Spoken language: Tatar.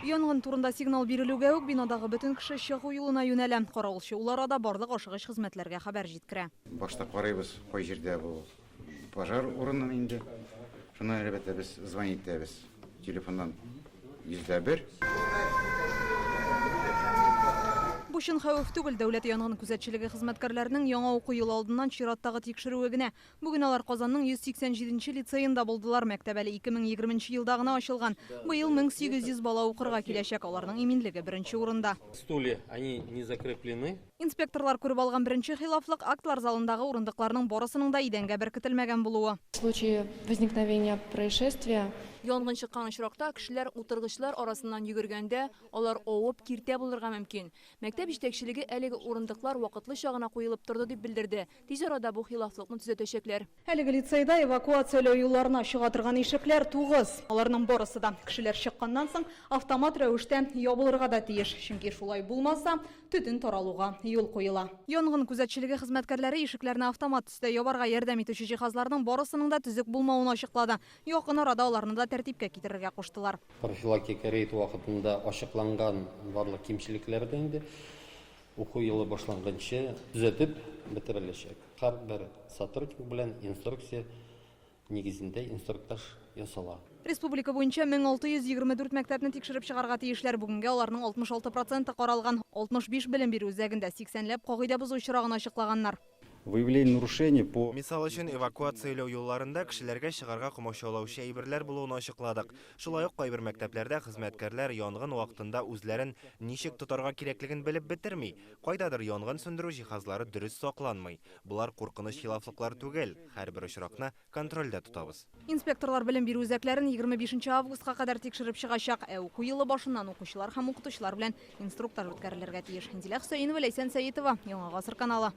Янгын турында сигнал бирелүгә үк бинадагы бөтен кеше чыгу юлына юнәлә. Каравылчы ул арада барлык ашыгыч хезмәтләргә хәбәр җиткерә. Баштап карыйбыз, кай җирдә бу пожар урынын инде. Шуңа әлбәттә без звонить итәбез телефоннан 101. Бу чын хәвеф түгел, дәүләт янгын күзәтчелеге хезмәткәрләренең яңа уку ел алдыннан чираттагы тикшерүе генә. Бүген алар Казанның 187-нче лицейында булдылар. Мәктәп әле 2020 елда гына ачылган. Быел 1800 бала укырга киләчәк, аларның иминлеге беренче урында. Стулья, они не закреплены. Инспекторлар күреп алган беренче хилафлык актлар залындагы урындыкларның барысының да идәнгә беркетелмәгән булуы. В случае возникновения происшествия Янгын чыккан очракта кешеләр утыргычлар арасыннан йөгергәндә, алар авып киртә булырга мөмкин. Мәктәп җитәкчелеге әлеге урындыклар вакытлыча гына куелып торды дип белдерде. Тиз арада бу хилафлыкны төзәтәчәкләр. Әлеге лицейда эвакуацияләү юлларына чыга торган ишекләр 9. Аларның барысы да кешеләр чыкканнан соң автомат рәвештә ябылырга да тиеш. Чөнки шулай булмаса, төтен таралуга юл куела. Янгын күзәтчелеге хезмәткәрләре ишекләрне автомат төстә ябарга ярдәм итүче җиһазларның барысының да төзек булмавын ачыклады. Якын арада аларны да тәртипкә китерергә куштылар. Профилактика рейд вакытында ачыкланган барлык кимчелекләрдә инде уку елы башланганчы төзәтеп бетереләчәк. Һәрбер сотрудник белән инструкция нигезендә инструктаж ясала. Республика буенча 1624 мәктәпне тикшереп чыгарга тиешләр. Бүгенгә аларның 66% каралган. 65 белем бирү үзәгендә 80ләп кагыйдә бозу очрагын ачыклаганнар. Выявление нарушений по... Мисал өчен эвакуацияләү юлларында кешеләргә чыгарга комачаулаучы әйберләр булуын ачыкладык. Шулай ук кайбер мәктәпләрдә хезмәткәрләр янгын вакытында үзләрен ничек тотарга кирәклеген белеп бетерми. Кайдадыр янгын сөндерү җиһазлары дөрес сакланмый. Булар куркыныч хилафлыклар түгел. Һәрбер очракны контрольдә тотабыз. Инспекторлар белем бирү үзәкләрен 25 августка кадәр тикшереп чыгачак. Уку елы башыннан укучылар һәм укытучылар белән инструктаж үткәрелергә тиеш. Дилә Хөсәенова, Ләйсән Сәетова, Яңа Гасыр каналы.